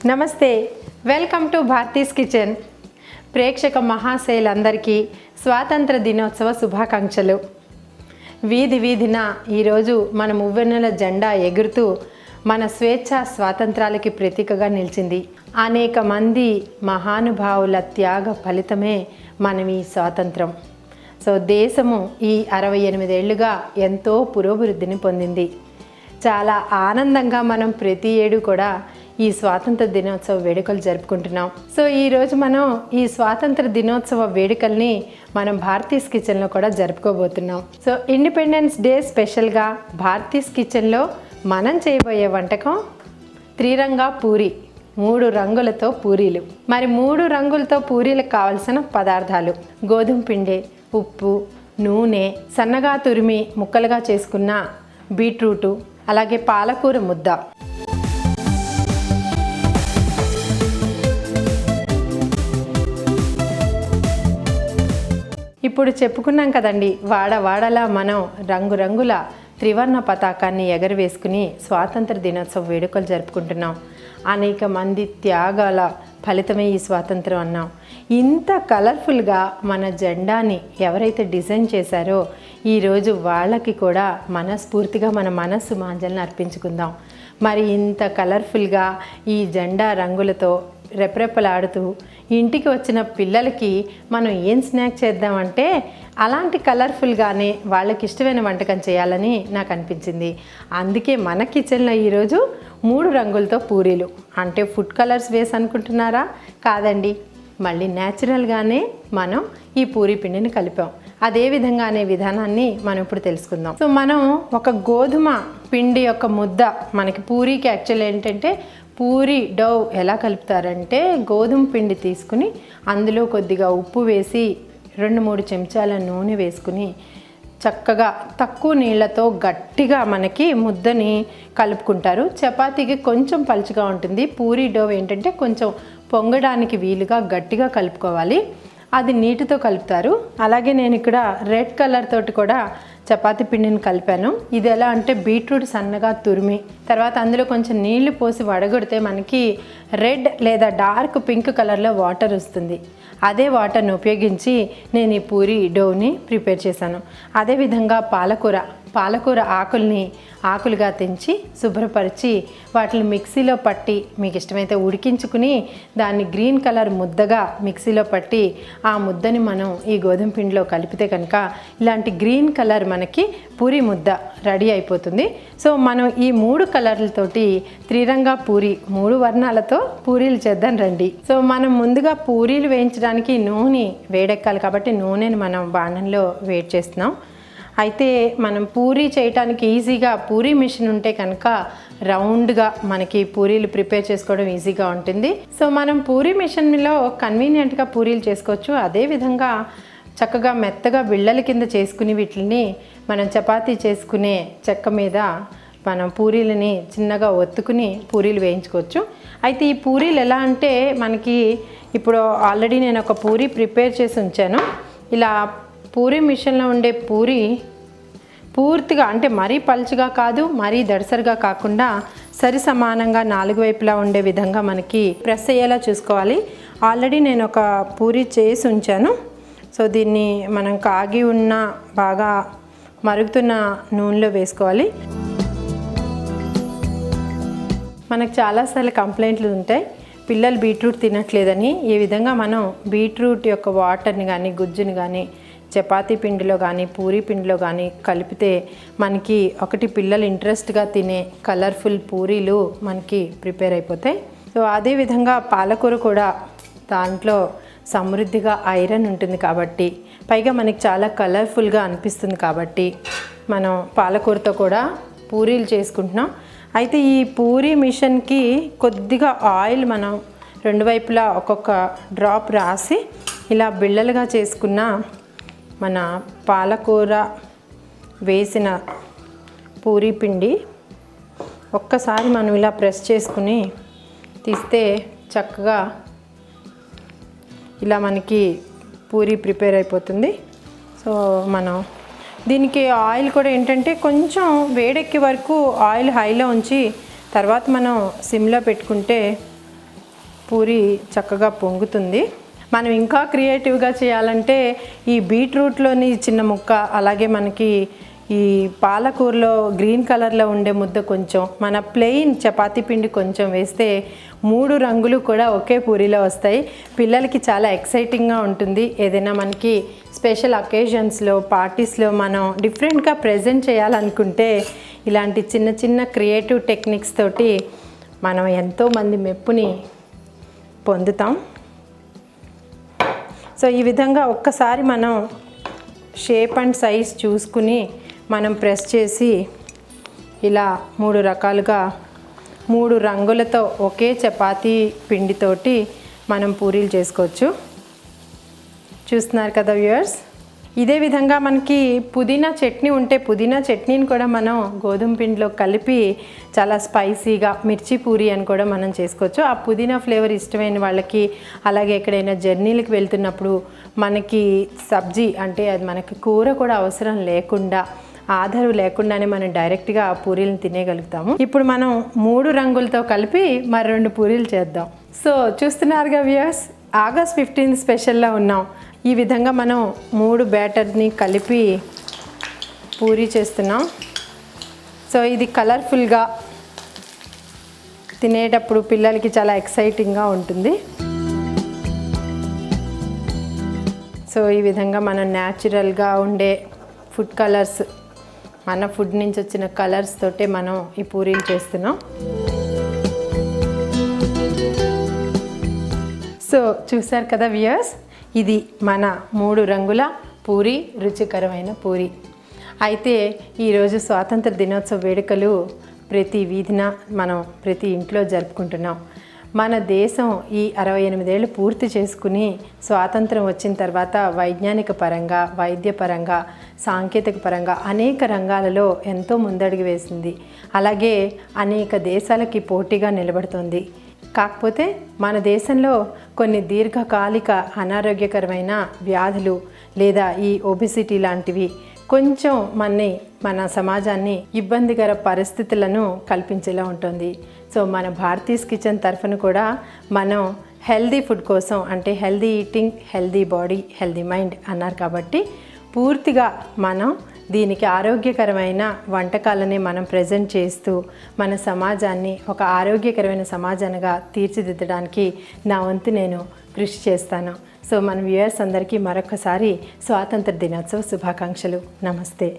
నమస్తే, welcome to Bharati's kitchen. ప్రేక్షక మహాశయులందరికీ స్వాతంత్ర దినోత్సవ శుభాకాంక్షలు. వీధి వీధిన ఈరోజు మన మువ్వెన్నెల జెండా ఎగురుతూ మన స్వేచ్ఛ స్వాతంత్రాలకి ప్రతీకగా నిలిచింది. అనేక మంది మహానుభావుల త్యాగ ఫలితమే మనం ఈ స్వాతంత్రం. దేశము ఈ 68 ఏళ్లుగా ఎంతో పురోభివృద్ధిని పొందింది. చాలా ఆనందంగా మనం ప్రతి ఏడు కూడా ఈ స్వాతంత్ర దినోత్సవ వేడుకలు జరుపుకుంటున్నాం. ఈరోజు మనం ఈ స్వాతంత్ర దినోత్సవ వేడుకల్ని మనం భారతీస్ కిచెన్లో కూడా జరుపుకోబోతున్నాం. ఇండిపెండెన్స్ డే స్పెషల్గా భారతీస్ కిచెన్లో మనం చేయబోయే వంటకం త్రిరంగా పూరి, 3 రంగులతో పూరీలు. మరి 3 రంగులతో పూరీలకు కావలసిన పదార్థాలు: గోధుమ పిండి, ఉప్పు, నూనె, సన్నగా తురిమి ముక్కలుగా చేసుకున్న బీట్రూటు, అలాగే పాలకూర ముద్ద. ఇప్పుడు చెప్పుకున్నాం కదండి, వాడవాడలా మనం రంగురంగుల త్రివర్ణ పతాకాన్ని ఎగరవేసుకుని స్వాతంత్ర దినోత్సవ వేడుకలు జరుపుకుంటున్నాం. అనేక మంది త్యాగాల ఫలితమే ఈ స్వాతంత్రం అన్నాం. ఇంత కలర్ఫుల్గా మన జెండాని ఎవరైతే డిజైన్ చేశారో ఈరోజు వాళ్ళకి కూడా మనస్ఫూర్తిగా మన మనస్సు మాంజల్ని అర్పించుకుందాం. మరి ఇంత కలర్ఫుల్గా ఈ జెండా రంగులతో రెపరెపలాడుతూ ఇంటికి వచ్చిన పిల్లలకి మనం ఏం స్నాక్ చేద్దామంటే అలాంటి కలర్ఫుల్గానే వాళ్ళకి ఇష్టమైన వంటకం చేయాలని నాకు అనిపించింది. అందుకే మన కిచెన్లో ఈరోజు 3 రంగులతో పూరీలు. అంటే ఫుడ్ కలర్స్ వేసి అనుకుంటున్నారా? కాదండి, మళ్ళీ న్యాచురల్గానే మనం ఈ పూరీ పిండిని కలిపాం. అదే విధంగా అనే విధానాన్ని మనం ఇప్పుడు తెలుసుకుందాం. మనం ఒక గోధుమ పిండి యొక్క ముద్ద, మనకి పూరీకి యాక్చువల్ ఏంటంటే పూరి డౌ ఎలా కలుపుతారంటే గోధుమ పిండి తీసుకుని అందులో కొద్దిగా ఉప్పు వేసి 2-3 చెంచాల నూనె వేసుకుని చక్కగా తక్కువ నీళ్ళతో గట్టిగా మనకి ముద్దని కలుపుకుంటారు. చపాతీకి కొంచెం పలుచగా ఉంటుంది. పూరి డౌ ఏంటంటే కొంచెం పొంగడానికి వీలుగా గట్టిగా కలుపుకోవాలి. అది నీటితో కలుపుతారు. అలాగే నేను ఇక్కడ రెడ్ కలర్ తోటి కూడా చపాతీ పిండిని కలిపాను. ఇది ఎలా అంటే బీట్రూట్ సన్నగా తురిమి తర్వాత అందులో కొంచెం నీళ్లు పోసి వడగొడితే మనకి రెడ్ లేదా డార్క్ పింక్ కలర్లో వాటర్ వస్తుంది. అదే వాటర్ని ఉపయోగించి నేను ఈ పూరి డోని ప్రిపేర్ చేశాను. అదేవిధంగా పాలకూర ఆకులుగా తెంచి శుభ్రపరిచి వాటిని మిక్సీలో పట్టి మీకు ఇష్టమైతే ఉడికించుకుని దాన్ని గ్రీన్ కలర్ ముద్దగా మిక్సీలో పట్టి ఆ ముద్దని మనం ఈ గోధుమ పిండిలో కలిపితే కనుక ఇలాంటి గ్రీన్ కలర్ మనకి పూరి ముద్ద రెడీ అయిపోతుంది. మనం ఈ 3 కలర్లతోటి త్రిరంగా పూరి, 3 వర్ణాలతో పూరీలు చేద్దాం రండి. మనం ముందుగా పూరీలు వేయించడానికి నూనె వేడెక్కాలి కాబట్టి నూనెని మనం బాణంలో వేడి చేస్తున్నాం. అయితే మనం పూరీ చేయడానికి ఈజీగా పూరీ మిషన్ ఉంటే కనుక రౌండ్గా మనకి పూరీలు ప్రిపేర్ చేసుకోవడం ఈజీగా ఉంటుంది. మనం పూరీ మిషన్లో కన్వీనియంట్గా పూరీలు చేసుకోవచ్చు. అదేవిధంగా చక్కగా మెత్తగా బిళ్ళల కింద చేసుకుని వీటిని మనం చపాతీ చేసుకునే చెక్క మీద మనం పూరీలని చిన్నగా ఒత్తుకుని పూరీలు వేయించుకోవచ్చు. అయితే ఈ పూరీలు ఎలా అంటే మనకి ఇప్పుడు ఆల్రెడీ నేను ఒక పూరీ ప్రిపేర్ చేసి ఉంచాను. ఇలా పూరీ మిషన్లో ఉండే పూరి పూర్తిగా అంటే మరీ పలుచగా కాదు, మరీ దడసరిగా కాకుండా సరి సమానంగా 4 వైపులా ఉండే విధంగా మనకి ప్రెస్ అయ్యేలా చూసుకోవాలి. ఆల్రెడీ నేను ఒక పూరి చేసి ఉంచాను. దీన్ని మనం కాగి ఉన్న బాగా మరుగుతున్న నూనెలో వేసుకోవాలి. మనకు చాలాసార్లు కంప్లైంట్లు ఉంటాయి, పిల్లలు బీట్రూట్ తినట్లేదని. ఈ విధంగా మనం బీట్రూట్ యొక్క వాటర్ని కానీ గుజ్జుని కానీ చపాతీ పిండిలో కానీ పూరీ పిండిలో కానీ కలిపితే మనకి పిల్లలు ఇంట్రెస్ట్గా తినే కలర్ఫుల్ పూరీలు మనకి ప్రిపేర్ అయిపోతాయి. అదేవిధంగా పాలకూర కూడా దాంట్లో సమృద్ధిగా ఐరన్ ఉంటుంది కాబట్టి పైగా మనకి చాలా కలర్ఫుల్గా అనిపిస్తుంది కాబట్టి మనం పాలకూరతో కూడా పూరీలు చేసుకుంటున్నాం. అయితే ఈ పూరీ మిషన్కి కొద్దిగా ఆయిల్ మనం 2 వైపులా ఒక్కొక్క డ్రాప్ రాసి ఇలా బిళ్ళలుగా చేసుకున్న మన పాలకూర వేసిన పూరీ పిండి ఒక్కసారి మనం ఇలా ప్రెస్ చేసుకుని తీస్తే చక్కగా ఇలా మనకి పూరీ ప్రిపేర్ అయిపోతుంది. మనం దీనికి ఆయిల్ కూడా ఏంటంటే కొంచెం వేడెక్కే వరకు ఆయిల్ హైలో ఉంచి తర్వాత మనం సిమ్లో పెట్టుకుంటే పూరి చక్కగా పొంగుతుంది. మనం ఇంకా క్రియేటివ్గా చేయాలంటే ఈ బీట్రూట్లోని చిన్న ముక్క, అలాగే మనకి ఈ పాలకూరలో గ్రీన్ కలర్లో ఉండే ముద్ద కొంచెం, మన ప్లెయిన్ చపాతీ పిండి కొంచెం వేస్తే 3 రంగులు కూడా ఒకే పూరిలో వస్తాయి. పిల్లలకి చాలా ఎక్సైటింగ్గా ఉంటుంది. ఏదైనా మనకి స్పెషల్ అకేషన్స్లో, పార్టీస్లో మనం డిఫరెంట్గా ప్రజెంట్ చేయాలనుకుంటే ఇలాంటి చిన్న చిన్న క్రియేటివ్ టెక్నిక్స్ తోటి మనం ఎంతోమంది మెప్పుని పొందుతాం. సో ఈ విధంగా ఒక్కసారి మనం షేప్ అండ్ సైజ్ చూసుకుని మనం ప్రెస్ చేసి ఇలా 3 రకాలుగా 3 రంగులతో ఒకే చపాతీ పిండితోటి మనం పూరీలు చేసుకోవచ్చు. చూస్తున్నారు కదా వ్యూయర్స్. ఇదే విధంగా మనకి పుదీనా చట్నీ ఉంటే పుదీనా చట్నీని కూడా మనం గోధుమ పిండిలో కలిపి చాలా స్పైసీగా మిర్చి పూరి అని కూడా మనం చేసుకోవచ్చు. ఆ పుదీనా ఫ్లేవర్ ఇష్టమైన వాళ్ళకి, అలాగే ఎక్కడైనా జర్నీలకు వెళ్తున్నప్పుడు మనకి సబ్జీ అంటే అది మనకి కూర కూడా అవసరం లేకుండా, ఆధారు లేకుండానే మనం డైరెక్ట్గా ఆ పూరీలను తినేయగలుగుతాము. ఇప్పుడు మనం 3 రంగులతో కలిపి మరి 2 పూరీలు చేద్దాం. సో చూస్తున్నారుగా వ్యూయర్స్, ఆగస్ట్ 15 స్పెషల్లో ఉన్నాం. ఈ విధంగా మనం 3 బ్యాటర్ని కలిపి పూరీ చేస్తున్నాం. సో ఇది కలర్ఫుల్గా తినేటప్పుడు పిల్లలకి చాలా ఎక్సైటింగ్గా ఉంటుంది. సో ఈ విధంగా మనం న్యాచురల్గా ఉండే ఫుడ్ కలర్స్, మన ఫుడ్ నుంచి వచ్చిన కలర్స్ తోటే మనం ఈ పూరీలు చేస్తున్నాం. సో చూసారు కదా వ్యూయర్స్, ఇది మన 3 రంగుల పూరి, రుచికరమైన పూరి. అయితే ఈరోజు స్వాతంత్ర దినోత్సవ వేడుకలు ప్రతి వీధిన మనం ప్రతి ఇంట్లో జరుపుకుంటున్నాం. మన దేశం ఈ 68 ఏళ్ళు పూర్తి చేసుకుని స్వాతంత్రం వచ్చిన తర్వాత వైజ్ఞానిక పరంగా, వైద్యపరంగా, సాంకేతిక పరంగా అనేక రంగాలలో ఎంతో ముందడుగు వేసింది. అలాగే అనేక దేశాలకి పోటీగా నిలబడుతుంది. కాకపోతే మన దేశంలో కొన్ని దీర్ఘకాలిక అనారోగ్యకరమైన వ్యాధులు లేదా ఈ ఒబిసిటీ లాంటివి కొంచెం మన సమాజాన్ని ఇబ్బందికర పరిస్థితులను కల్పించేలా ఉంటుంది. సో మన భారతీస్ కిచెన్ తరఫున కూడా మనం హెల్దీ ఫుడ్ కోసం, అంటే healthy eating, healthy body, healthy mind అన్నారు కాబట్టి పూర్తిగా మనం దీనికి ఆరోగ్యకరమైన వంటకాలని మనం ప్రజెంట్ చేస్తూ మన సమాజాన్ని ఒక ఆరోగ్యకరమైన సమాజంగా తీర్చిదిద్దడానికి నా వంతు నేను కృషి చేస్తాను. సో మన వ్యూయర్స్ అందరికీ మరొకసారి స్వాతంత్ర దినోత్సవ శుభాకాంక్షలు. నమస్తే.